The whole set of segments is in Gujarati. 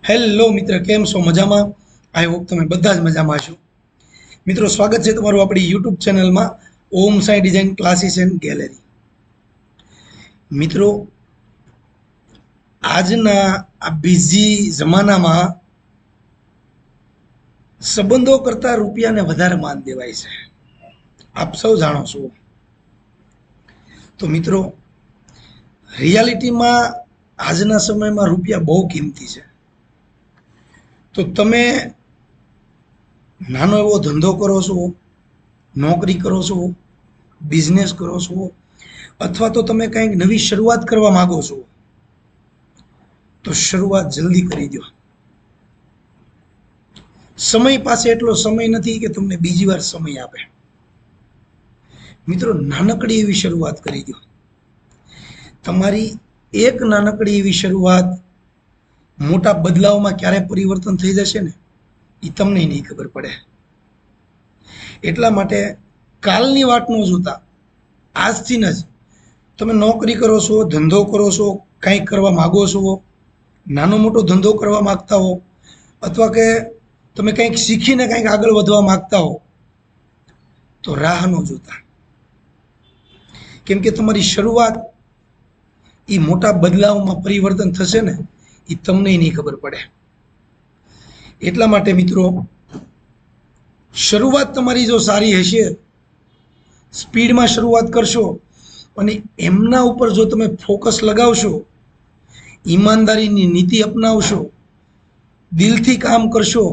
હેલો મિત્ર, કેમ છો? મજામાં? આઈ હોપ તમે બધા જ મજામાં છો. મિત્રો, સ્વાગત છે તમારું આપણી યુટ્યુબ ચેનલમાં Om Sai design classes and gallery. મિત્રો, આજના આ બિઝી જમાનામાં સંબંધો કરતા રૂપિયાને વધારે માન દેવાય છે. આપ સૌ જાણો છો. તો મિત્રો, રિયાલિટીમાં આજના સમયમાં રૂપિયા બહુ કિંમતી છે. તો તમે નાનો એવો ધંધો કરો છો, નોકરી કરો છો, બિઝનેસ કરો છો, અથવા તો તમે કંઈક નવી શરૂઆત કરવા માંગો છો, તો શરૂઆત જલ્દી કરી દો. સમય પાસે એટલો સમય નથી કે તમને બીજી વાર સમય આપે. મિત્રો, નાનકડી એવી શરૂઆત કરી દો. તમારી એક નાનકડી એવી શરૂઆત મોટા બદલાવમાં ક્યારે પરિવર્તન થઈ જશે ને, એ તમને નહીં ખબર પડે. એટલા માટે કાલની વાત ન જોતા આજથી જ તમે નોકરી કરો છો, ધંધો કરો છો, કંઈક કરવા માગો છો, નાનો મોટો ધંધો કરવા માંગતા હો, અથવા કે તમે કંઈક શીખીને કંઈક આગળ વધવા માંગતા હો, તો રાહ ન જોતા. કેમ કે તમારી શરૂઆત એ મોટા બદલાવમાં પરિવર્તન થશે ને, એ તમને નહીં ખબર પડે. એટલા માટે મિત્રો, શરૂઆત તમારી જો સારી હશે, સ્પીડમાં શરૂઆત કરશો અને એમના ઉપર જો તમે ફોકસ લગાવશો, ઈમાનદારીની નીતિ અપનાવશો, દિલથી કામ કરશો,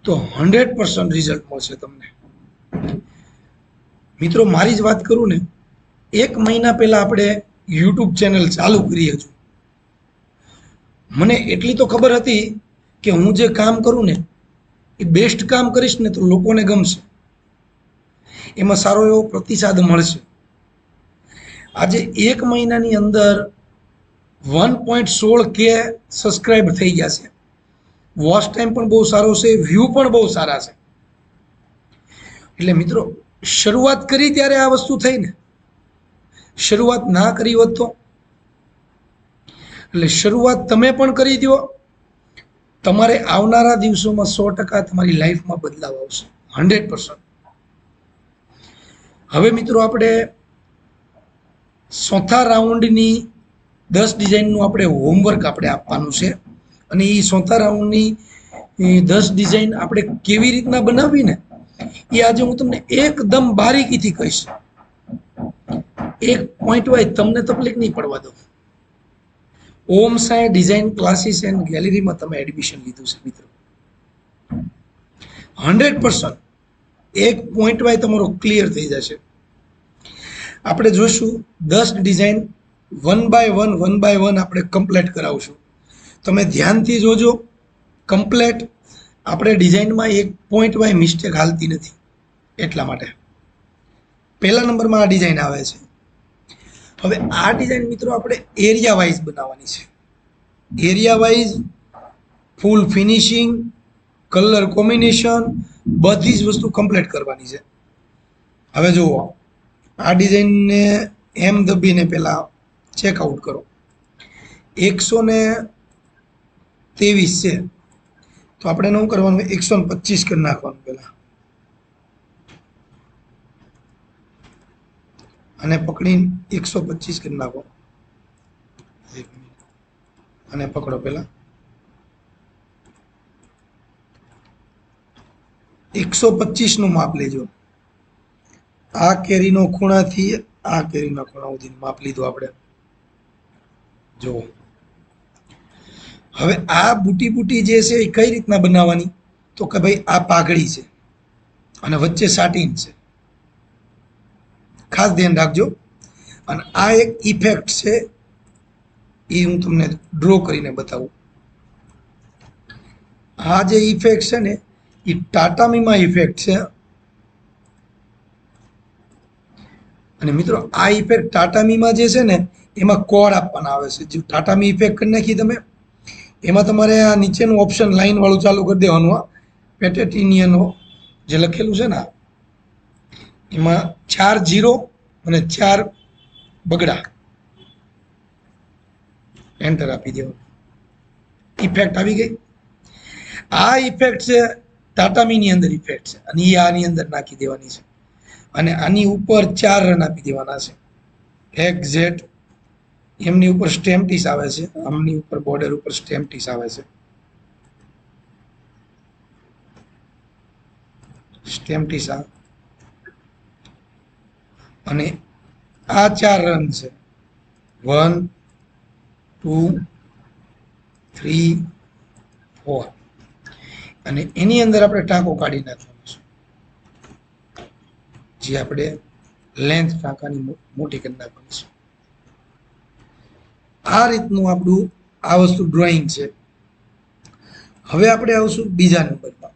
તો 100% રિઝલ્ટ મળશે તમને. મિત્રો, મારી જ વાત કરું ને, 1 મહિના પહેલા આપણે યુટ્યુબ ચેનલ ચાલુ કરી હતું. મને એટલી તો ખબર હતી કે હું જે કામ કરું ને એ બેસ્ટ કામ કરીશ ને તો લોકોને ગમશે, એમાં સારો એવો પ્રતિસાદ મળશે. આજે 1 મહિનાની અંદર 1.16K સબસ્ક્રાઇબ થઈ ગયા છે. વોચ ટાઈમ પણ બહુ સારો છે, વ્યૂ પણ બહુ સારા છે. એટલે મિત્રો, શરૂઆત કરી ત્યારે આ વસ્તુ થઈ ને, શરૂઆત ના કરી હોત તો. એટલે શરૂઆત તમે પણ કરી દો, તમારે આવનારા દિવસોમાં 100% તમારી લાઈફમાં બદલાવ આવશે, 100%. હવે મિત્રો, આપણે ચોથા રાઉન્ડની 10 ડિઝાઇનનું આપણે હોમવર્ક આપણે આપવાનું છે. અને એ ચોથા રાઉન્ડની 10 ડિઝાઇન આપણે કેવી રીતના બનાવવી ને, એ આજે હું તમને એકદમ બારીકીથી કહીશ. એક પોઈન્ટ વાઇઝ તમને તકલીફ નહીં પડવા દઉં. ઓમ સાઈ ડિઝાઇન ક્લાસીસ એન્ડ ગેલેરીમાં તમે એડમિશન લીધું છે મિત્રો, 100% એક પોઈન્ટ વાઇઝ તમારો ક્લિયર થઈ જશે. આપણે જોશું 10 ડિઝાઇન 1 બાય 1 આપણે કમ્પ્લીટ કરાવશું. તમે ધ્યાનથી જોજો. કમ્પ્લીટ આપણે ડિઝાઇનમાં એક પોઈન્ટ વાય મિસ્ટેક હાલતી નથી. એટલા માટે પહેલા નંબરમાં આ ડિઝાઇન આવે છે. હવે આ ડિઝાઇન મિત્રો આપણે એરિયા વાઇઝ બનાવવાની છે. એરિયા વાઇઝ ફૂલ ફિનિશિંગ, કલર કોમ્બિનેશન, બધી જ વસ્તુ કમ્પ્લીટ કરવાની છે. હવે જુઓ, આ ડિઝાઇનને એમ દબીને પહેલા ચેકઆઉટ કરો. 123 છે, તો આપણે શું કરવાનું, 125 કરી નાખવાનું પહેલા, અને પકડીને 125 કરી નાખો. અને પકડો પહેલા 125 નું માપ લેજો. આ કેરીનો ખૂણાથી આ કેરીના ખૂણા સુધી માપ લીધું આપણે. જુઓ, હવે આ બુટી જે છે એ કઈ રીતના બનાવવાની, તો કે ભાઈ આ પાઘડી છે અને વચ્ચે સાટીન છે, ખાસ ધ્યાન રાખજો. અને આ એક ઇફેક્ટ છે, એ હું તમને ડ્રો કરીને બતાવું. આ જે ઇફેક્ટ છે ને, એ ટાટામીમાં ઇફેક્ટ છે. અને મિત્રો, આ ઇફેક્ટ ટાટામીમાં જે છે ને, એમાં કોડ આપવાના આવે છે. જે ટાટામી ઇફેક્ટ કરી નાખી તમે, એમાં તમારે આ નીચેનું ઓપ્શન લાઈન વાળું ચાલુ કરી દેવાનું. પેટેટિનિયનો જે લખેલું છે ને, એમાં 4 0 અને 4 બગડા એન્ટર આપી દેવાનું. એ ઇફેક્ટ આવી ગઈ. આ ઇફેક્ટ છે તાટામીની અંદર ઇફેક્ટ છે અને એ આની અંદર નાખી દેવાની છે અને આની ઉપર 4 રન આપી દેવાના છે. એક્ઝેક્ટ એમની ઉપર સ્ટેમ્પટીસ આવે છે, આમની ઉપર બોર્ડર ઉપર સ્ટેમ્પટીસ આવે છે. સ્ટેમ્પટીસ અને આ 4 રન છે. 1 2 3 4 અને એની અંદર આપણે ટાંકો કાઢી નાખવાનો છે, જે આપણે લેન્થ ટાંકાની મોટી કરી નાખવાની છે. આ રીતનું આપણું આ વસ્તુ ડ્રોઈંગ છે. હવે આપણે આવશું બીજા નંબરમાં.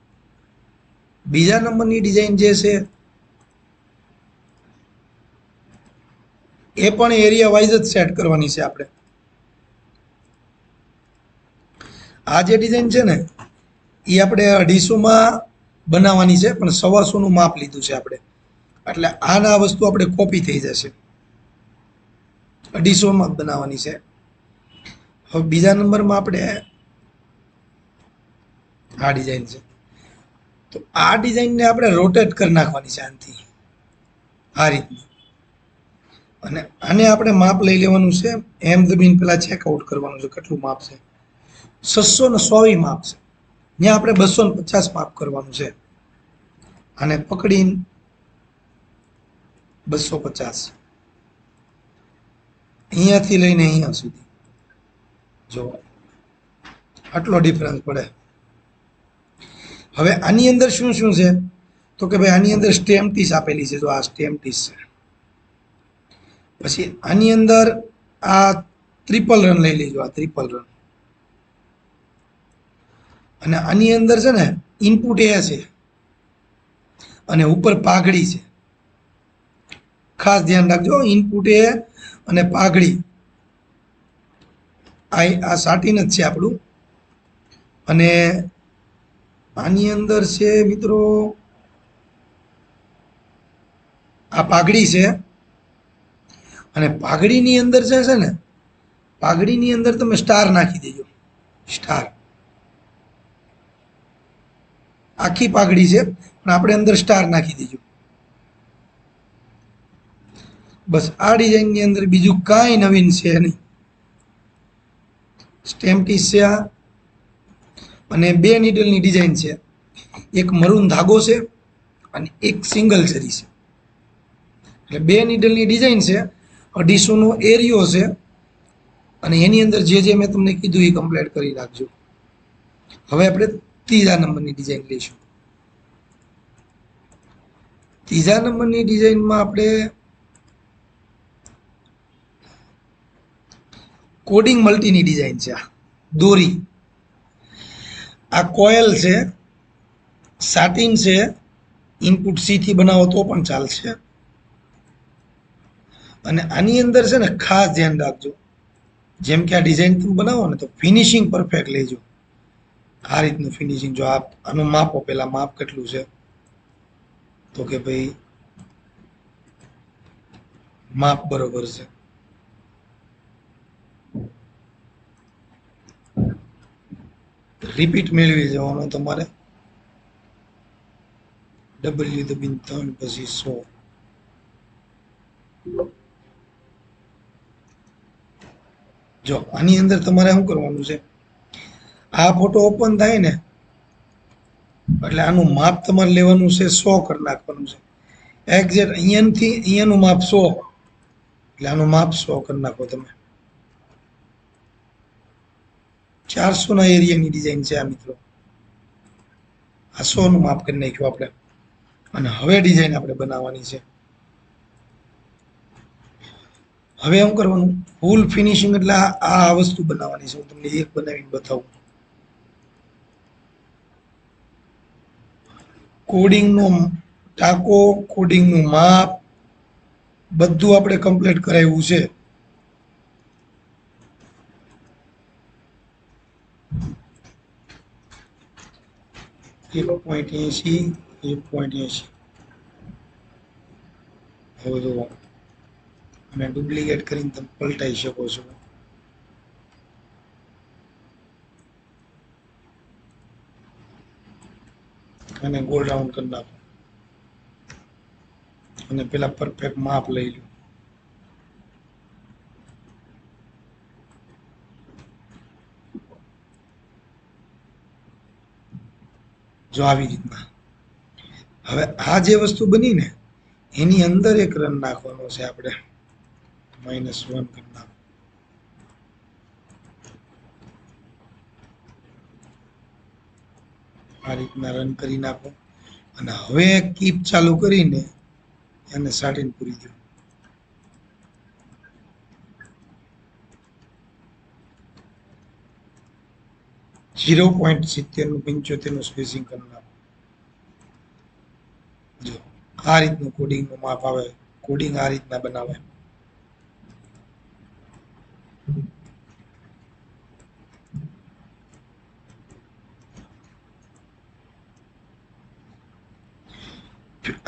બીજા નંબરની ડિઝાઇન જે છે એ પણ એરિયા વાઇઝ જ સેટ કરવાની છે આપણે. આ જે ડિઝાઇન છે ને એ આપણે 250માં બનાવવાની છે, પણ 125નું માપ લીધું છે આપણે, એટલે આના વસ્તુ આપણે કોપી થઈ જશે. 250માં બનાવવાની છે. હવે બીજા નંબરમાં આપણે આ ડિઝાઇન છે, તો આ ડિઝાઇનને આપણે રોટેટ કરી નાખવાની છે આનાથી આ રીતની, અને આને આપણે માપ લઈ લેવાનું છે. એમ દબીને પેલા ચેકઆઉટ કરવાનું છે કેટલું માપ છે. 624 માપ છે, ત્યાં આપણે 250 માપ કરવાનું છે. આને પકડીને 250 અહીંયાથી લઈને અહીંયા સુધી જો આટલો ડિફરન્સ પડે. હવે આની અંદર શું શું છે તો કે ભાઈ આની અંદર સ્ટેમ્પટીસ આપેલી છે, જો આ સ્ટેમ્પટીસ છે. પછી આની અંદર આ ટ્રિપલ રન લઈ લેજો, આ ટ્રિપલ રન. અને આની અંદર છે ને ઇનપુટ એ છે અને ઉપર પાઘડી છે. ખાસ ધ્યાન રાખજો, ઇનપુટ એ અને પાઘડી આ સાટીન જ છે આપણું. અને આની અંદર છે મિત્રો આ પાઘડી છે, અને પાઘડીની અંદર છે ને પાઘડીની અંદર તમે સ્ટાર નાખી દેજો. સ્ટાર આખી પાઘડી છે પણ આપણે અંદર સ્ટાર નાખી દેજો. બસ આ ડિઝાઇનની અંદર બીજું કાંઈ નવીન છે નહીં. સ્ટેમ્પટીસ છે આ, અને 2 નીડલની ડિઝાઇન છે. એક મરૂન ધાગો છે અને એક સિંગલ જરી છે. એટલે 2 નીડલની ડિઝાઇન છે, 250નો એરિયો છે, અને એની અંદર જે મેં તમને કીધું એ કમ્પ્લીટ કરી રાખજો. હવે આપણે ત્રીજા નંબરની ડિઝાઇન લઈશું. ત્રીજા નંબરની ડિઝાઇનમાં આપણે કોડિંગ મલ્ટીની ડિઝાઇન છે. આ દોરી, આ કોયલ છે, સાટીન છે, ઇનપુટ સી થી બનાવો તો પણ ચાલશે. અને આની અંદર છે ને ખાસ ધ્યાન રાખજો, જેમ કે આ ડિઝાઇન તમે બનાવો ને તો ફિનિશિંગ પરફેક્ટ લેજો. આ રીતનું ફિનિશિંગ. જો આનું માપો, પેલા માપ કેટલું છે તો કે ભાઈ માપ બરોબર છે. રિપીટ મેળવી જવાનો તમારે. ડબલ્યુ દબીને 3 પછી 100. જો આની અંદર તમારે શું કરવાનું છે, આ ફોટો ઓપન થાય ને એટલે આનું માપ તમારે લેવાનું છે, 100 કરી નાખવાનું છે. એક્ઝેક્ટ અહીંયાથી અહીંયાનું માપ 100, એટલે આનું માપ 100 કરી નાખો તમે. 400ના એરિયાની ડિઝાઇન છે આ મિત્રો. આ 100નું માપ કરી નાખ્યું આપણે. અને હવે ડિઝાઇન આપણે બનાવવાની છે. હવે શું કરવાનું, ફૂલ ફિનિશિંગ એટલે આ વસ્તુ બનાવવાની છે. હું તમને એક બનાવીને બતાવું. કોડિંગનો ટાંકો, કોડિંગનું માપ બધું આપણે કમ્પ્લીટ કરાવ્યું છે. .80 1.80. હવે જુઓ, અને ડુપ્લિકેટ કરીને તમે પલટાઈ શકો છો. અને ગોલ રાઉન્ડ કરી નાખો અને પેલા પરફેક્ટ માપ લઈ લો. જો આવી રીતના. હવે આ જે વસ્તુ બની ને એની અંદર એક રન નાખવાનો છે આપણે, -1 કરી નાખો. આ રીતના રન કરી નાખો અને હવે કીપ ચાલુ કરીને એને સાટીને પૂરી દો. .70 નું સ્પેસિંગ કરી નાખો. જો આ રીતનું કોડિંગનું માપ આવે, કોડિંગ આ રીતના બનાવે.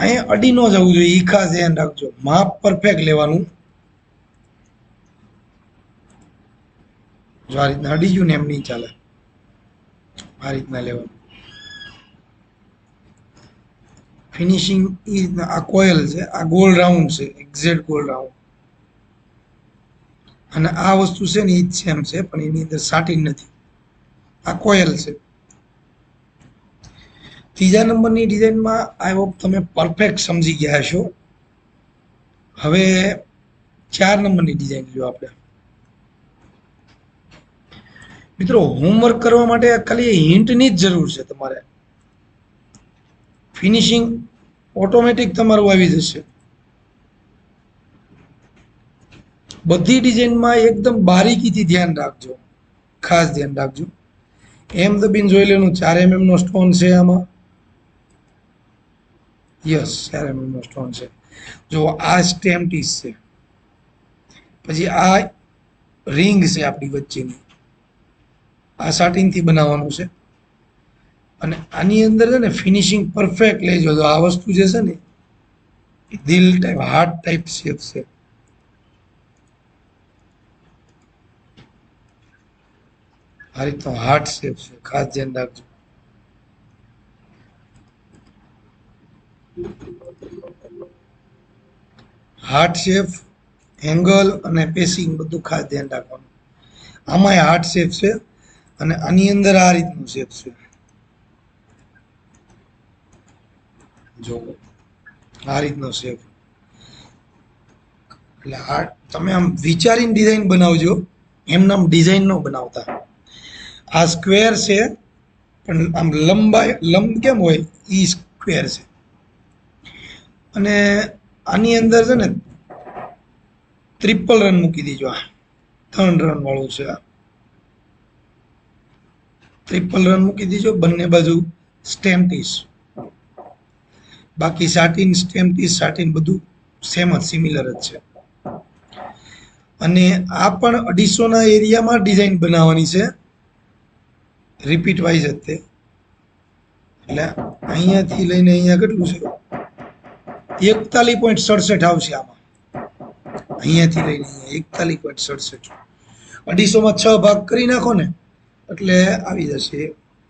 અહીંયા અડી ન જવું જોઈએ, ઈ ખાસ ધ્યાન રાખજો. માપ પરફેક્ટ લેવાનું. જો આ રીતના અડી ગયું ને એમ નહીં ચાલે, આ રીતના લેવાનું. ફિનિશિંગ એ રીતના. આ કોયલ છે, આ ગોલ રાઉન્ડ છે, એક્ઝેક્ટ ગોલ રાઉન્ડ. અને આ વસ્તુ છે ને એ જ સેમ છે, પણ એની અંદર સાટીન નથી. આ કોયલ છે. ત્રીજા નંબરની ડિઝાઇનમાં આઈ હોપ તમે પરફેક્ટ સમજી ગયા છો. હવે 4 નંબરની ડિઝાઇન લ્યો આપણે. મિત્રો હોમવર્ક કરવા માટે ખાલી હિન્ટની જ જરૂર છે તમારે. ફિનિશિંગ ઓટોમેટિક તમારું આવી જશે. બધી ડિઝાઇનમાં એકદમ બારીકીથી ધ્યાન રાખજો, ખાસ ધ્યાન રાખજો. એમ દબીને જોઈ લેવાનું 4 mm નો સ્ટોન છે આમાં. યસ, 4 mm નો સ્ટોન છે. જો આ સ્ટેમ ટીસ છે, પછી આ રિંગ છે આપણી વચ્ચેની, આ સાટીનથી બનાવવાનું છે. અને આની અંદર છે ને ફિનિશિંગ પરફેક્ટ લેજો. તો આ વસ્તુ જે છે ને દિલ ટાઈપ, હાર્ટ ટાઈપ શેપ છે. આ રીતનો હાર્ટ શેપ છે, ખાસ ધ્યાન રાખજો. હાર્ટ શેપ, એંગલ અને પેસિંગ બધું ખાસ ધ્યાન રાખવાનું. આમાંય હાર્ટ શેપ છે અને આની અંદર આ રીતનું શેપ છે. જો આ રીતનો શેપ. એટલે આ તમે આમ વિચારીને ડિઝાઇન બનાવજો, એમ નામ ડિઝાઇન ન બનાવતા. આ સ્ક્વેર છે પણ આમ લંબાઈ લંબ કેમ હોય ઈ સ્ક્વેર છે. અને આની અંદર છે ને ટ્રિપલ રન મૂકી દીજો. આ 3 રન વાળું છે. આ ટ્રિપલ રન મૂકી દીજો. બંને બાજુ સ્ટેમ ટીસ. બાકી સાટીન, સ્ટેમ ટીસ, સાટીન બધું સેમ જ, સિમિલર જ છે. અને આ પણ 250 ના એરિયામાં ડિઝાઇન બનાવવાની છે, રિપીટ વાઇઝ જ તે. એટલે અહીંયાથી લઈને અહીંયા કેટલું છે, 41.67 આવશે આમાં. અહીંયાથી લઈને અહીંયા 41.67. 250 માં 6 ભાગ કરી નાખો ને એટલે આવી જશે.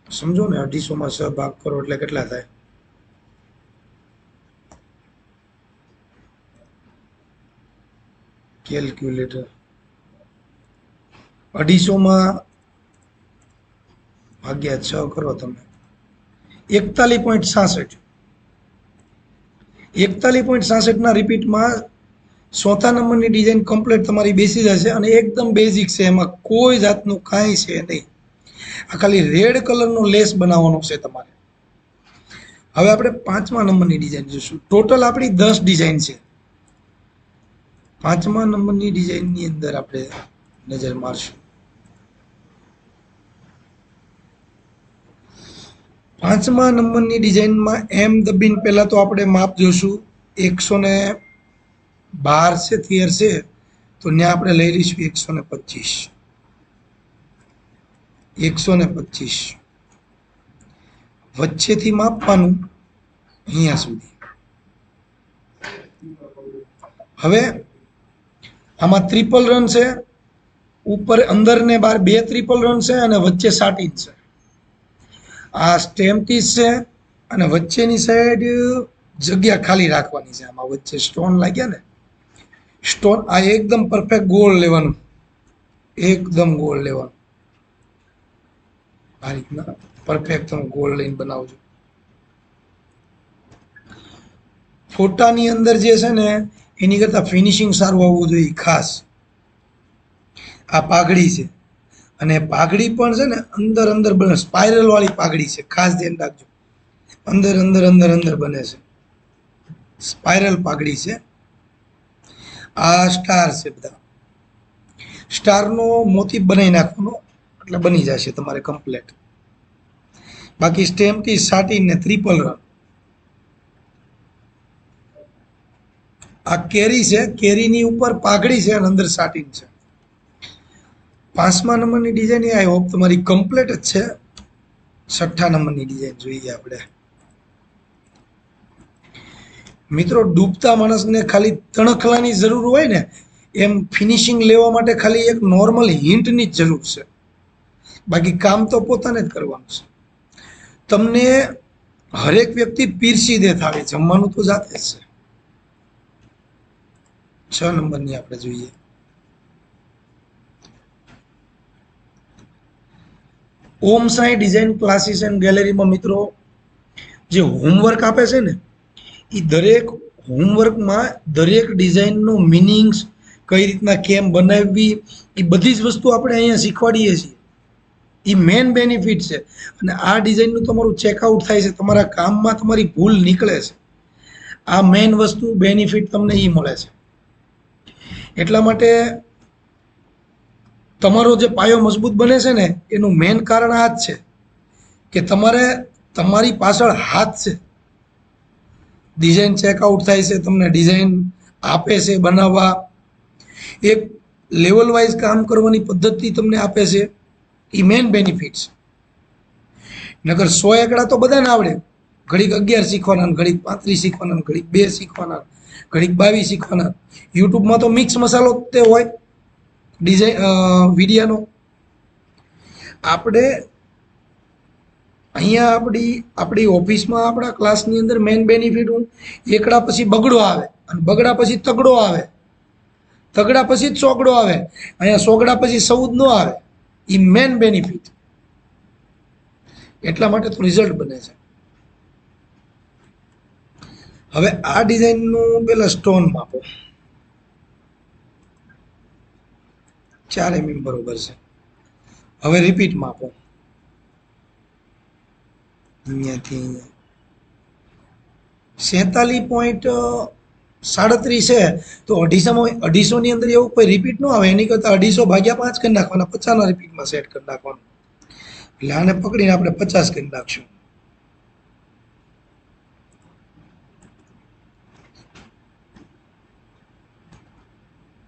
સમજો ને, 250 માં 6 ભાગ કરો એટલે કેટલા થાય? કેલ્ક્યુલેટર. 250 માં ભાગ્યા 6 કરો તમે, 41.66. 41.66 ના રિપીટમાં 4થા નંબરની ડિઝાઇન કમ્પ્લીટ તમારી બેસી જશે. અને એકદમ બેઝિક છે, એમાં કોઈ જાતનું કાંઈ છે નહીં. આ ખાલી રેડ કલરનો લેસ બનાવવાનો છે તમારે. હવે આપણે 5મા નંબરની ડિઝાઇન જોઈશું. ટોટલ આપણી 10 ડિઝાઇન છે. 5મા નંબરની ડિઝાઇનની અંદર આપણે નજર મારશું. 5મા નંબરની ડિઝાઇનમાં એમ દબીને પહેલા તો આપણે માપ જોશું. 112 છે થિયર છે, તો ત્યાં આપણે લઈ લઈશું 125. 125 વચ્ચેથી માપવાનું અહીંયા સુધી. હવે આમાં ટ્રિપલ રન છે, ઉપર અંદર ને બહાર 2 ટ્રિપલ રન છે અને વચ્ચે સાટીન છે. આ સ્ટેમ ટીસ છે અને વચ્ચેની સાઈડ જગ્યા ખાલી રાખવાની છે. આમાં વચ્ચે સ્ટોન લાગ્યા ને, સ્ટોન આ એકદમ પરફેક્ટ ગોળ લેવાનું, એકદમ ગોળ લેવાનું. આ રીતના પરફેક્ટ તમે ગોળ લઈને બનાવજો. ફોટાની અંદર જે છે ને એની કરતા ફિનિશિંગ સારું આવવું જોઈએ ખાસ. આ પાઘડી છે અને પાઘડી પણ છે ને અંદર અંદર બને, સ્પાઇરલ વાળી પાઘડી છે, ખાસ ધ્યાન રાખજો. અંદર અંદર અંદર અંદર બને છે, સ્પાઇરલ પાઘડી છે. આ સ્ટાર છે, બધા સ્ટારનો મોતી બનાવી નાખવાનો એટલે બની જશે તમારે કમ્પ્લેટ. બાકી સ્ટેમ્પથી સાટીન ને ટ્રિપલ રન. આ કેરી છે, કેરીની ઉપર પાઘડી છે અને અંદર સાટીન છે. 5મા નંબરની ડિઝાઇન આઈ હોપ તમારી કમ્પ્લીટ જ છે. 6ઠ્ઠા નંબરની ડિઝાઇન જોઈએ આપણે. મિત્રો, ડૂબતા માણસને ખાલી તણખલાની જરૂર હોય ને એમ ફિનિશિંગ લેવા માટે ખાલી એક નોર્મલ હિન્ટની જ જરૂર છે. બાકી કામ તો પોતાને જ કરવાનું છે. તમને હરેક વ્યક્તિ પીરસી દે થાળી, જમવાનું તો જાતે જ છે. 6 નંબરની આપણે જોઈએ. ઓમ સાઈ ડિઝાઇન ક્લાસીસ એન્ડ ગેલેરીમાં મિત્રો જે હોમવર્ક આપે છે ને, એ દરેક હોમવર્કમાં દરેક ડિઝાઇનનું મિનિંગ્સ કઈ રીતના કેમ બનાવવી એ બધી જ વસ્તુ આપણે અહીંયા શીખવાડીએ છીએ. એ મેન બેનિફિટ છે. અને આ ડિઝાઇનનું તમારું ચેકઆઉટ થાય છે, તમારા કામમાં તમારી ભૂલ નીકળે છે. આ મેન વસ્તુ બેનિફિટ તમને એ મળે છે. એટલા માટે તમારો જે પાયો મજબૂત બને છે ને એનું મેન કારણ આ જ છે કે તમારે તમારી પાછળ હાથ છે. ડિઝાઇન ચેકઆઉટ થાય છે, તમને ડિઝાઇન આપે છે બનાવવા, એક લેવલ વાઇઝ કામ કરવાની પદ્ધતિ તમને આપે છે. એ મેન બેનિફિટ છે. નકર 100 એકડા તો બધાને આવડે, ઘડીક 11 શીખવાના, ઘડીક 35 શીખવાના, ઘડીક 2 શીખવાના, ઘડીક 22 શીખવાના. યુટ્યુબમાં તો મિક્સ મસાલો તે હોય ડિઝાઇન વિડીયાનો. આપણે અહીંયા આપણી ઓફિસમાં આપણા ક્લાસની અંદર મેઇન બેનિફિટ હું એકડા પછી બગડો આવે અને બગડા પછી તગડો આવે, તગડા પછી ચોગડો આવે, અહીંયા સોગડા પછી સૌદ ન આવે. એ મેન બેનિફિટ. એટલા માટે તો રિઝલ્ટ બને છે. હવે આ ડિઝાઇનનું પેલા સ્ટોન માપો. 4 mm બરોબર છે. હવે રિપીટ માપો અહીંયાથી અહીંયા 47.37 છે તો 250 ની અંદર એવું કોઈ રિપીટ ન આવે. એની કરતા 250 ભાગ્યા 5 કરી નાખવાના, 50 ના રિપીટમાં સેટ કરી નાખવાનું. એટલે આને પકડીને આપણે 50 કરી નાખશું.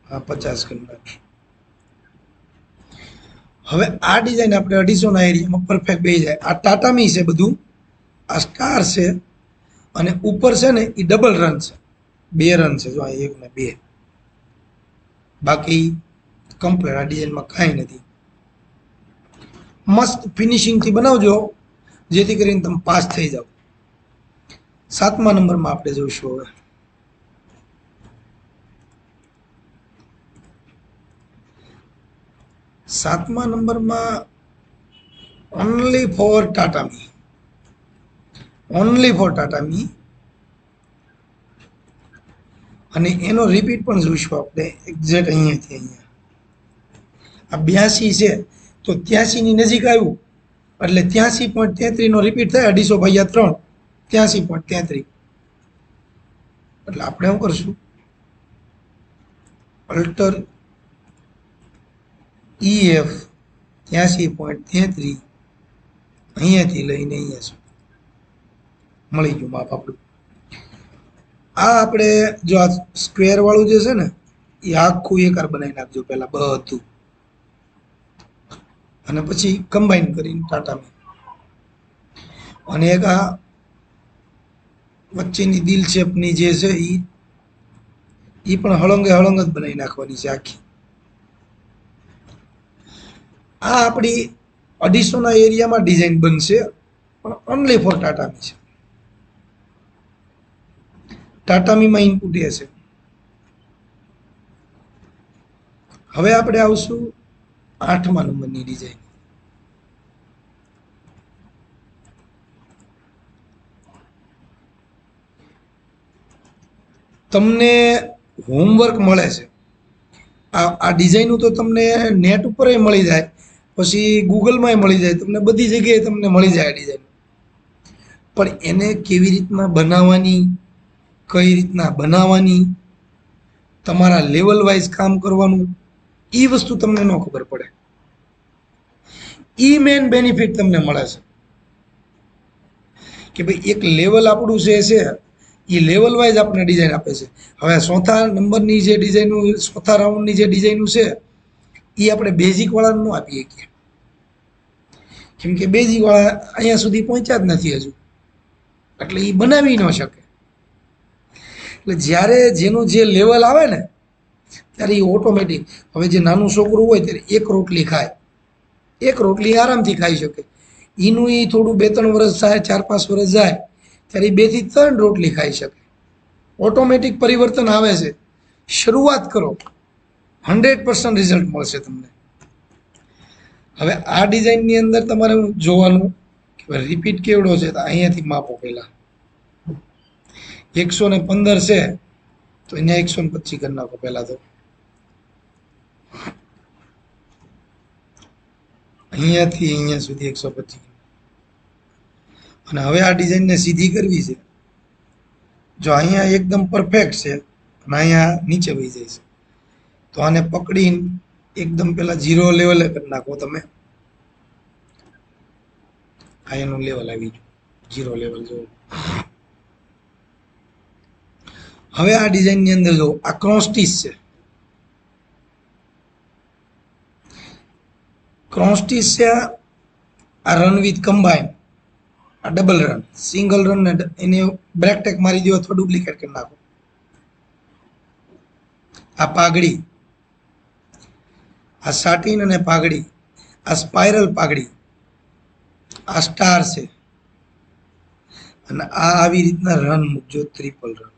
હા, 50 કરી નાખશું. હવે આ ડિઝાઇન આપણે 250 ના એરિયામાં પરફેક્ટ બેસી જાય. આ ટાટામી છે બધું, આ સ્ટાર છે અને ઉપર છે ને એ ડબલ રન છે, 2 રન છે. જો આ 1 ને 2, બાકી કમ્પ્લીટ. આ ડિઝાઇનમાં કાંઈ નથી. મસ્ત ફિનિશિંગથી બનાવજો જેથી કરીને તમે પાસ થઈ જાઓ. 7મા નંબરમાં આપણે જોઈશું. હવે 7મા નંબરમાં ઓનલી ફોર ટાટામી, ઓનલી ફોર ટાટામી. અને એનો રિપીટ પણ જોઈશું આપણે એક્ઝેક્ટ અહીંયાથી અહીંયા. આ 82 છે તો 83 ની નજીક આવ્યું એટલે 83.33 નો રિપીટ થાય. 250 ભાગ્યા 3, 83.33. એટલે આપણે શું કરશું, અલ્ટર EF 83.33 અહીંયાથી લઈને અહીંયા સુધી મળી ગયું માપ આપણું. આ આપણે જો આ સ્ક્વેર વાળું જે છે ને એ આખું એકાર બનાવી નાખજો પહેલા બધું, અને પછી કમ્બાઈન કરીને ટાટામાં. અને એક આ વચ્ચેની દિલ શેપની જે છે એ પણ હળંગે હળંગ જ બનાવી નાખવાની છે આખી. આ આપણી 250 ના એરિયામાં ડિઝાઇન બનશે પણ ઓનલી ફોર ટાટાની છે. ટાટામીમાં ઇનપુટ એ છે. હવે આપણે આવશું 8મા નંબરની ડિઝાઇન. તમને હોમવર્ક મળે છે. આ ડિઝાઇનો તો તમને નેટ ઉપર મળી જાય, પછી ગૂગલમાં મળી જાય, તમને બધી જગ્યાએ તમને મળી જાય આ ડિઝાઇન. પણ એને કેવી રીતના બનાવવાની, કઈ રીતના બનાવવાની, તમારા લેવલ વાઇઝ કામ કરવાનું, એ વસ્તુ તમને ન ખબર પડે. ઈ મેન બેનિફિટ તમને મળે છે કે ભાઈ એક લેવલ આપણું જે છે એ લેવલ વાઇઝ આપણે ડિઝાઇન આપે છે. હવે ચોથા નંબરની જે ડિઝાઇનો, ચોથા રાઉન્ડની જે ડિઝાઇનો છે એ આપણે બેઝિક વાળાને ન આપી શકીએ, કેમ કે બેઝિક વાળા અહીંયા સુધી પહોંચ્યા જ નથી હજુ, એટલે એ બનાવી ન શકે. એટલે જ્યારે જેનું જે લેવલ આવે ને ત્યારે એ ઓટોમેટિક, હવે જે નાનું છોકરું હોય ત્યારે એક રોટલી ખાય, એક રોટલી આરામથી ખાઈ શકે. એનું એ થોડું 2-3 વર્ષ જાય, 4-5 વર્ષ જાય ત્યારે 2 થી 3 રોટલી ખાઈ શકે. ઓટોમેટિક પરિવર્તન આવે છે. શરૂઆત કરો, 100% રિઝલ્ટ મળશે તમને. હવે આ ડિઝાઇનની અંદર તમારે જોવાનું કે રિપીટ કેવડો છે, તો અહીંયાથી માપો. પહેલા 115 છે તો અહીંયા 125 કરી નાખો પહેલા. તો અહીંયાથી અહીંયા સુધી 125. અને હવે આ ડિઝાઇનને સીધી કરવી છે. જો અહીંયા એકદમ પરફેક્ટ છે અને અહીંયા નીચે વહી જાય છે, તો આને પકડીને એકદમ પેલા 0 લેવલે કરી નાખો તમે. આ એનું લેવલ આવી ગયું 0 લેવલ. જો હવે આ ડિઝાઇનની અંદર જો આ ક્રોસ્ટીસ છે, ક્રોસ્ટીસ છે, આ રન વિથ કમ્બાઈન, આ ડબલ રન, સિંગલ રન ને એને બ્રેક ટેક મારી દો અથવા ડુપ્લિકેટ કરી નાખો. આ પાઘડી, આ સાટીન અને પાઘડી, આ સ્પાઇરલ પાઘડી, આ સ્ટાર છે, અને આ આવી રીતના રન મૂકજો, ટ્રિપલ રન.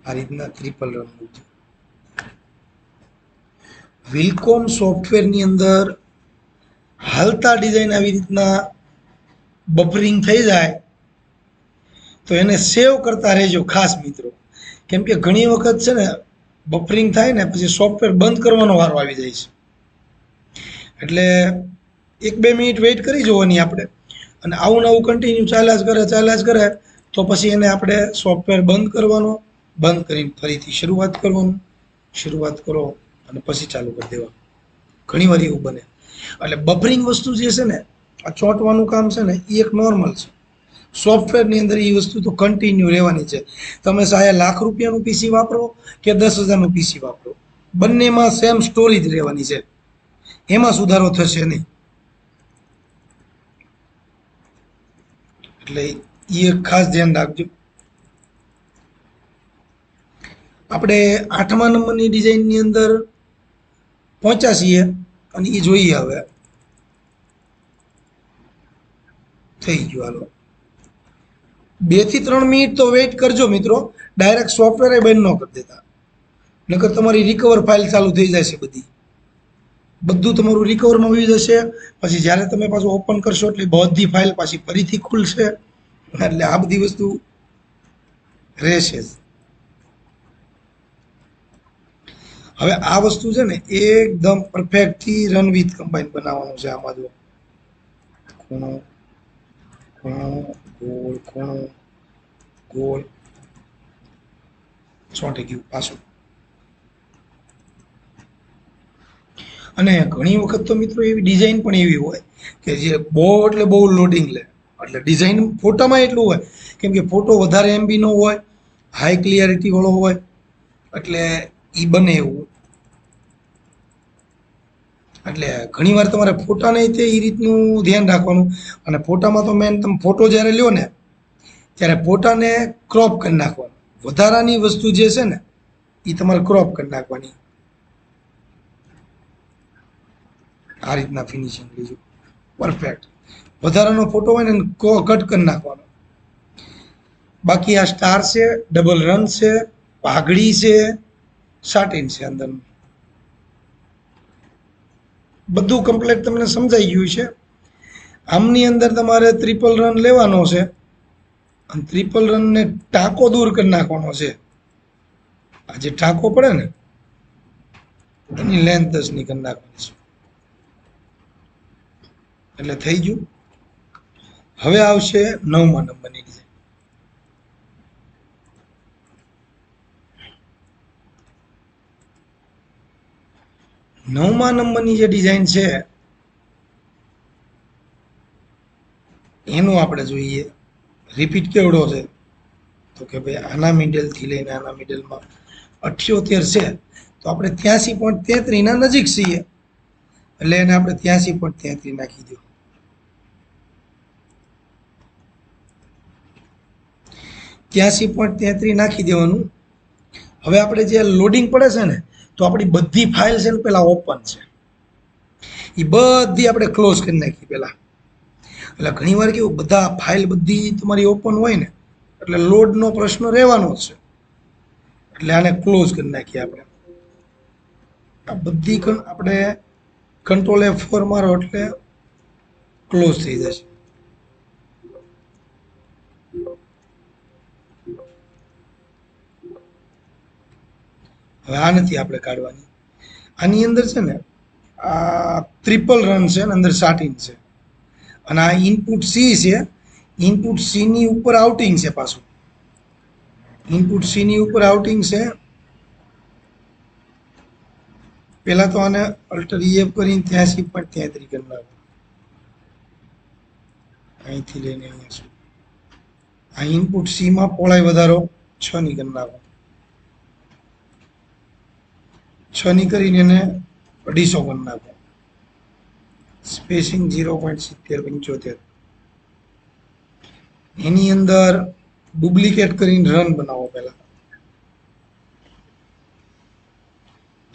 આ રીતના ટ્રિપલ રન મૂકજો. વિલકોમ સોફ્ટવેરની અંદર હાલતા ડિઝાઇન આવી રીતના બફરિંગ થઈ જાય તો એને સેવ કરતા રહેજો ખાસ મિત્રો, કેમ કે ઘણી વખત છે ને બફરિંગ થાય ને પછી સોફ્ટવેર બંધ કરવાનો વારો આવી જાય છે. એટલે 1-2 મિનિટ વેઇટ કરી જોવાની આપણે, અને આવું નવું કન્ટિન્યુ ચાલ્યા જ કરે તો પછી એને આપણે સોફ્ટવેર બંધ કરવાનો, બંધ કરીને ફરીથી શરૂઆત કરવાનું. શરૂઆત કરો અને પછી ચાલુ કરી દેવાનું. ઘણી વાર એવું બને. એટલે બફરિંગ વસ્તુ જે છે ને, આ ચોંટવાનું કામ છે ને, એ એક નોર્મલ છે. સોફ્ટવેરની અંદર એ વસ્તુ તો કન્ટિન્યુ રહેવાની છે. તમે સાયા ₹1,00,000 પીસી વાપરો કે 10,000 પીસી વાપરો, બંનેમાં સેમ સ્ટોરી જ રહેવાની છે, એમાં સુધારો થશે નહીં. એટલે એ ખાસ ધ્યાન રાખજો. આપણે 8મા નંબરની ડિઝાઇનની અંદર પહોંચ્યા છીએ અને એ જોઈએ. હવે થઈ ગયું. હાલો 2 થી 3 મિનિટ તો વેઇટ કરજો મિત્રો. ડાયરેક્ટ સોફ્ટવેર બંધ ન કરી દેતા, નકર તમારી રિકવર ફાઇલ ચાલુ થઈ જશે. બધું તમારું રિકવરમાં આવી જશે. પછી જ્યારે તમે પાછું ઓપન કરશો એટલે બધી ફાઇલ પાછી ફરીથી ખુલશે. એટલે આ બધી વસ્તુ રહેશે જ. હવે આ વસ્તુ છે ને એકદમ પરફેક્ટથી રન વિથ કમ્બાઈન બનાવવાનું છે. આમાં જો ખૂણો ખૂણો ગોળ ખૂણો ગોળ ચોંટી ગયું પાછું. અને ઘણી વખત તો મિત્રો એવી ડિઝાઇન પણ એવી હોય કે જે બહુ એટલે બહુ લોડિંગ લે. એટલે ડિઝાઇન ફોટામાં એટલું હોય, કેમ કે ફોટો વધારે MB નો હોય, હાઈ ક્લિયરિટી વાળો હોય, એટલે એ બને એવું. એટલે ઘણીવાર તમારે ફોટાને તે એ રીતનું ધ્યાન રાખવાનું. અને ફોટામાં તો મેન તમે ફોટો જ્યારે લ્યો ને ત્યારે ફોટાને ક્રોપ કરી નાખવાનું. વધારાની વસ્તુ જે છે ને એ તમારે ક્રોપ કરી નાખવાની. આ રીતના ફિનિશિંગ લીધું પરફેક્ટ. વધારાનો ફોટો હોય ને કટ કરી નાખવાનો. બાકી આ સ્ટાર છે, ડબલ રન છે, પાઘડી છે, સાટીન છે, અંદર બધું કમ્પ્લીટ તમને સમજાઈ ગયું છે. આમની અંદર તમારે ટ્રિપલ રન લેવાનો છે અને ટ્રિપલ રનને ટાંકો દૂર કરી નાખવાનો છે. આ જે ટાંકો પડે ને એની લેન્થ 10 ની કરી નાખવાની છે એટલે થઈ ગયું. હવે આવશે 9મા નંબરની ડિઝાઇન. 9મા નંબરની જે ડિઝાઇન છે એનું આપણે જોઈએ. રિપીટ કેવડો છે તો કે ભાઈ આના મિડલથી લઈને આના મિડલમાં 78 છે તો આપણે 83.33 ના નજીક છીએ એટલે એને આપણે 83.33 નાખી દો. 83.33 નાખી દેવાનું. હવે આપણે જે લોડિંગ પડે છે ને તો આપણી બધી ફાઇલ છે ને પેલા ઓપન છે એ બધી આપણે ક્લોઝ કરી નાખી પેલા. એટલે ઘણી વાર કેવું બધા ફાઇલ બધી તમારી ઓપન હોય ને એટલે લોડનો પ્રશ્ન રહેવાનો જ છે એટલે આને ક્લોઝ કરી નાખીએ આપણે. આ બધી આપણે કંટ્રોલ F4 મારો એટલે ક્લોઝ થઈ જશે. હવે આ નથી આપણે કાઢવાની. આની અંદર છે ને આ ટ્રિપલ રન છે ને અંદર સાટીન છે અને આ ઇનપુટ સી છે. ઇનપુટ સી ની ઉપર આઉટિંગ છે પાછું. ઇનપુટ સી ની ઉપર આઉટિંગ છે. પેલા તો આને અલ્ટર EF કરીને 83.33 કરી નાખો. અહીંથી લઈને અહીંયા સુધી આ ઇનપુટ સી માં પહોળાઈ વધારો 6 ની કરી નાખો. 6 ની કરીને એને 250 કરી નાખો. સ્પેસિંગ 0.7075. એની અંદર ડુપ્લિકેટ કરીને રન બનાવો પહેલા.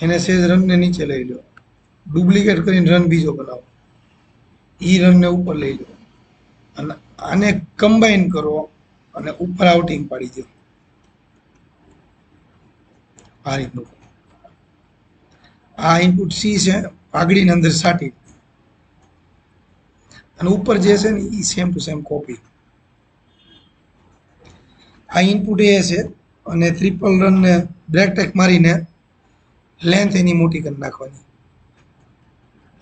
એને સેજ રનને નીચે લઈ લો. ડુપ્લિકેટ કરીને રન બીજો બનાવો. ઈ રનને ઉપર લઈ લો અને આને કમ્બાઈન કરો અને ઉપર આઉટિંગ પાડી દો. આ રીતનું. આ ઇનપુટ સી છે પાઘડીની અંદર સાટી અને ઉપર જે છે ને એ સેમ ટુ સેમ કોપી. આ ઇનપુટ એ છે અને ટ્રિપલ રન ને બ્રેક ટેક મારીને લેન્થ એની મોટી કરી નાખવાની.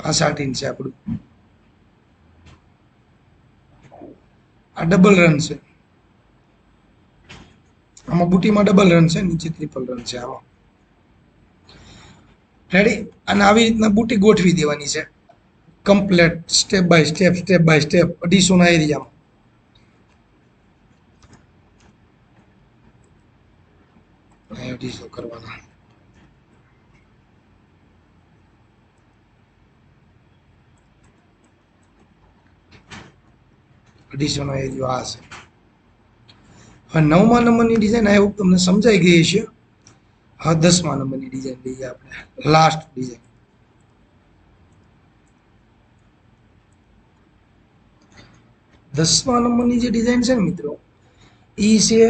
આ સાટીન છે આપણું. આ ડબલ રન છે. આમાં બુટીમાં ડબલ રન છે, નીચે ટ્રિપલ રન છે. આમાં રેડી. અને આવી રીતના બુટી ગોઠવી દેવાની છે કમ્પ્લેટ સ્ટેપ બાય સ્ટેપ 250 ના એરિયામાં. અહીંયા 250 કરવાના. નો એરિયો આ છે. હવે 9મા નંબરની ડિઝાઇન આ તમને સમજાઈ ગઈ છે. હવે 10મા નંબરની ડિઝાઇન લઈએ આપણે. Last design. 10મા નંબરની જે ડિઝાઇન છે ને મિત્રો એ છે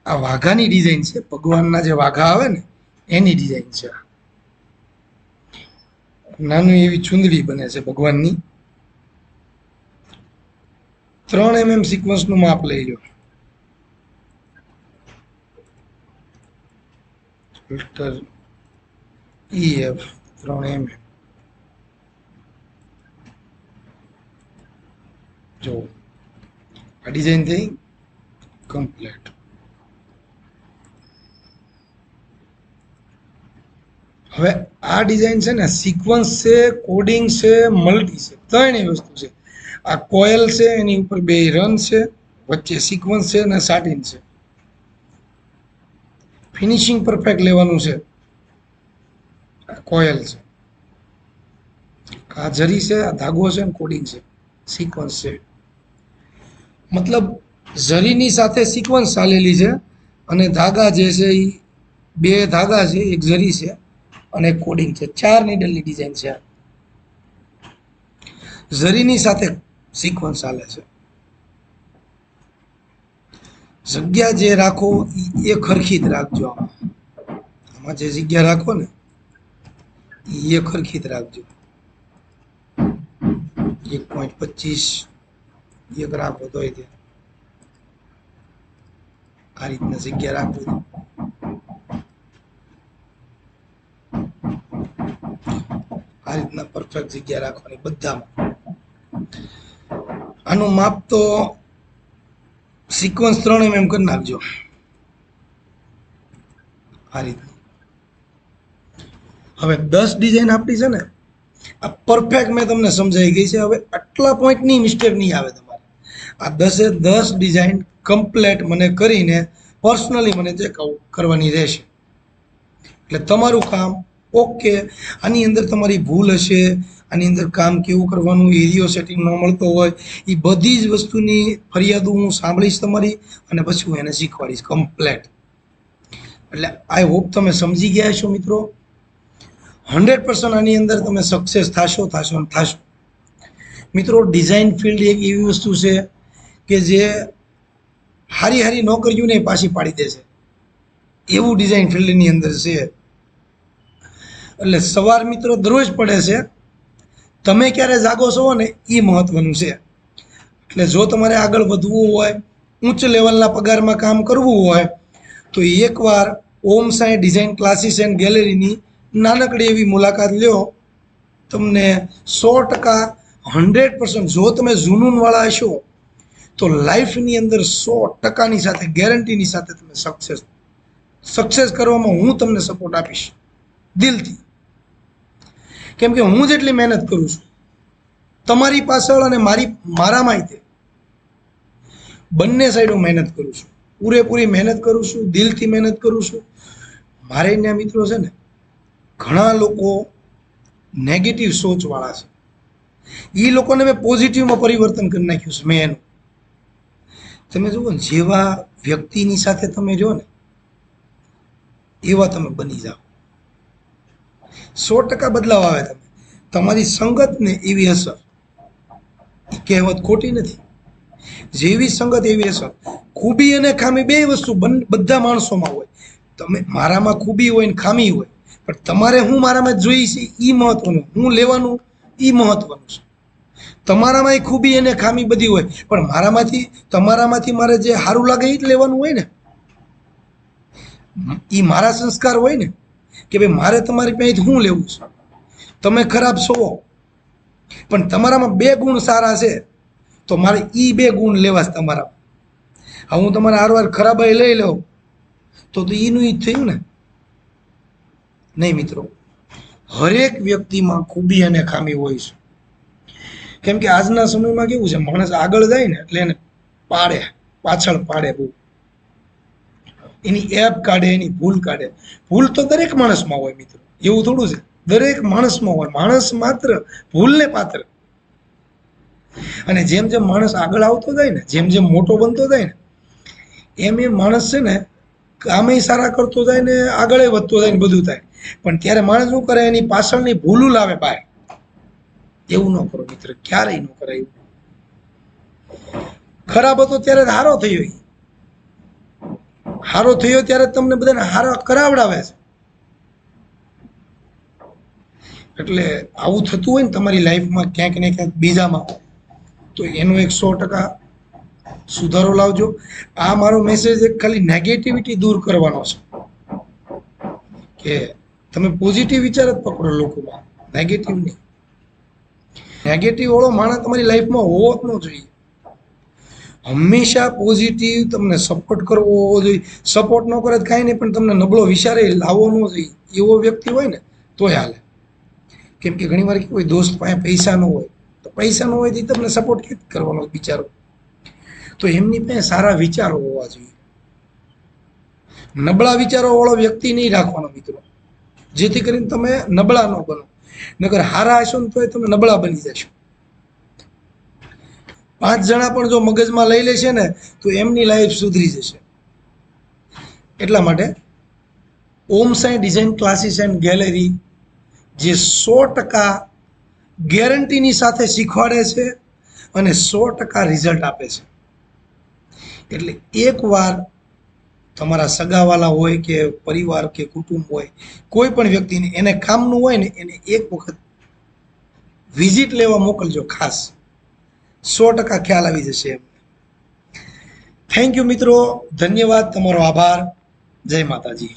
આ વાઘાની ડિઝાઇન છે. ભગવાનના જે વાઘા આવે ને એની ડિઝાઇન છે. નાનું એવી ચુંદડી બને છે ભગવાનની. 3 mm સિક્વન્સનું માપ લઈ લો. Filter EF 3 mm. જો આ ડિઝાઇન થઈ કમ્પ્લીટ. હવે આ ડિઝાઇન છે ને સિક્વન્સ છે, કોડિંગ છે, મલ્ટી છે, ત્રણેય વસ્તુ છે. આ કોયલ છે એની ઉપર 2 રન છે, વચ્ચે સિક્વન્સ છે અને સાટીન છે. ફિનિશિંગ પરફેક્ટ લેવાનું છે. કોયલ છે, આ જરી છે, આ ધાગો છે, કોડિંગ છે, સિક્વન્સ છે. મતલબ જરીની સાથે સિક્વન્સ ચાલેલી છે અને ધાગા જે છે એ 2 ધાગા છે, એક જરી છે અને કોડિંગ છે. 4 નીડલની ડિઝાઇન છે. જરીની સાથે સિક્વન્સ ચાલે છે. જગ્યા જે રાખો એ ખરખી જ રાખજો. આમાં જે જગ્યા રાખો ને એ ખરખી જ રાખજો. 1.25 એક રાખો તોય તે આ રીતના જગ્યા રાખો. આ રીતના પરફેક્ટ જગ્યા રાખવાની બધામાં. આનું માપ તો સિક્વન્સ 3 mm કરી નાખજો. આ રીતનું. હવે 10 ડિઝાઇન આપણી છે ને આ પરફેક્ટ મેં તમને સમજાઈ ગઈ છે. હવે આટલા પોઈન્ટની મિસ્ટેક નહીં આવે તમારે. આ 10 ડિઝાઇન કમ્પ્લેટ મને કરીને પર્સનલી મને ચેકઆઉટ કરવાની રહેશે. એટલે તમારું કામ ઓકે. આની અંદર તમારી ભૂલ હશે, આની અંદર કામ કેવું કરવાનું, એરિયો સેટિંગ ન મળતો હોય, એ બધી જ વસ્તુની ફરિયાદો હું સાંભળીશ તમારી અને પછી હું એને શીખવાડીશ કમ્પ્લેટ. એટલે આઈ હોપ તમે સમજી ગયા છો મિત્રો. 100% આની અંદર તમે સક્સેસ થશો મિત્રો. ડિઝાઇન ફિલ્ડ એક એવી વસ્તુ છે કે જે હારી નોકરીઓને પાછી પાડી દે છે, એવું ડિઝાઇન ફિલ્ડની અંદર છે. એટલે સવાર મિત્રો દરરોજ પડે છે, તમે ક્યારે જાગો છો ને એ મહત્વનું છે. એટલે જો તમારે આગળ વધવું હોય, ઉચ્ચ લેવલના પગારમાં કામ કરવું હોય તો એકવાર ઓમ સાંઈ ડિઝાઇન ક્લાસીસ એન્ડ ગેલેરીની નાનકડી એવી મુલાકાત લ્યો. તમને 100% 100% જો તમે જુનૂનવાળા હશો તો લાઈફની અંદર 100%ની સાથે ગેરંટીની સાથે તમે સક્સેસ કરવામાં હું તમને સપોર્ટ આપીશ દિલથી. કેમ કે હું જેટલી મહેનત કરું છું તમારી પાછળ અને મારામાં તે બંને સાઈડો મહેનત કરું છું, પૂરેપૂરી મહેનત કરું છું, દિલથી મહેનત કરું છું. મારે અહીંયા મિત્રો છે ને ઘણા લોકો નેગેટિવ સોચવાળા છે, એ લોકોને મેં પોઝિટિવમાં પરિવર્તન કરી નાખ્યું છે મેં એનું. તમે જુઓ ને જેવા વ્યક્તિની સાથે તમે જો ને એવા તમે બની જાઓ. 100% બદલાવ આવે. તમારી સંગત ને એવી અસર. એ કહેવત ખોટી નથી. જેવી સંગત એવી અસર. ખૂબી અને ખામી બે વસ્તુ બધા માણસોમાં હોય. તમે મારામાં ખૂબી હોય ને ખામી હોય, પણ તમારે હું મારામાં જોઈ છે એ મહત્વનું, હું લેવાનું એ મહત્વનું છે. તમારામાં એ ખૂબી અને ખામી બધી હોય, પણ તમારામાંથી મારે જે સારું લાગે એ જ લેવાનું હોય ને. એ મારા સંસ્કાર હોય ને કે ભાઈ મારે તમારી પાસે શું લેવું છે. તમે ખરાબ છો પણ તમારામાં 2 ગુણ સારા છે તો મારે એ 2 ગુણ લેવા છે તમારા. હવે હું તમારા હારવાર ખરાબ લઈ લઉં તો એનું જ થયું ને. નહીં મિત્રો, હરેક વ્યક્તિમાં ખૂબી અને ખામી હોય છે. કેમ કે આજના સમયમાં કેવું છે, માણસ આગળ જાય ને એટલે એને પાછળ પાડે બહુ. એની એપ કાઢે, એની ભૂલ કાઢે. ભૂલ તો દરેક માણસમાં હોય મિત્રો, એવું થોડું છે. દરેક માણસમાં હોય. માણસ માત્ર ભૂલને પાત્ર. અને જેમ જેમ માણસ આગળ આવતો જાય ને, જેમ જેમ મોટો બનતો જાય ને, એમ માણસ છે ને કામે સારા કરતો જાય ને આગળ વધતો જાય ને બધું થાય. પણ ત્યારે માણસ શું કરે, એની પાછળની ભૂલું લાવે બહાર. એવું ન કરો મિત્ર, ક્યારેય ન કરાય. ખરાબ હતો ત્યારે હારો થયો, હારો થયો ત્યારે તમને બધાને હારા કરાવડાવે છે. એટલે આવું થતું હોય ને તમારી લાઈફમાં ક્યાંક ને ક્યાંક બીજામાં, તો એનો એક 100% સુધારો લાવજો. આ મારો મેસેજ એક ખાલી નેગેટિવિટી દૂર કરવાનો છે કે તમે પોઝિટિવ વિચાર જ પકડો લોકોમાં, નેગેટિવ નહીં. નેગેટિવ વાળો માણસ તમારી લાઈફમાં હોવો જ ન જોઈએ. હંમેશા પોઝિટિવ તમને સપોર્ટ કરવો હોવો જોઈએ. સપોર્ટ ન કરે કાંઈ નહીં, પણ તમને નબળો વિચારે લાવવો ન જોઈએ એવો વ્યક્તિ હોય ને તોય હાલે. કેમ કે ઘણી વાર કોઈ દોસ્ત પાસે પૈસા ન હોય, તો પૈસા ન હોય તો તમને સપોર્ટ કેવી રીતે કરવાનો બિચારો. તો એમની પાસે સારા વિચારો હોવા જોઈએ. નબળા વિચારો વાળો વ્યક્તિ નહીં રાખવાનો મિત્રો, જેથી કરીને તમે નબળા ન બનો. નકર હારા હશો ને તોય તમે નબળા બની જશો. 5 જણા પણ જો મગજમાં લઈ લેશે ને તો એમની લાઈફ સુધરી જશે. એટલા માટે Om Sai design classes and gallery જે 100% ગેરંટીની સાથે શીખવાડે છે અને 100% રિઝલ્ટ આપે છે, એટલે એકવાર તમારા સગાવાલા હોય કે પરિવાર કે કુટુંબ હોય, કોઈ પણ વ્યક્તિને એને કામનું હોય ને એને એક વખત વિઝિટ લેવા મોકલજો ખાસ. 100% ખ્યાલ આવી જશે એમ. થેન્ક યુ મિત્રો, ધન્યવાદ, તમારો આભાર. જય માતાજી.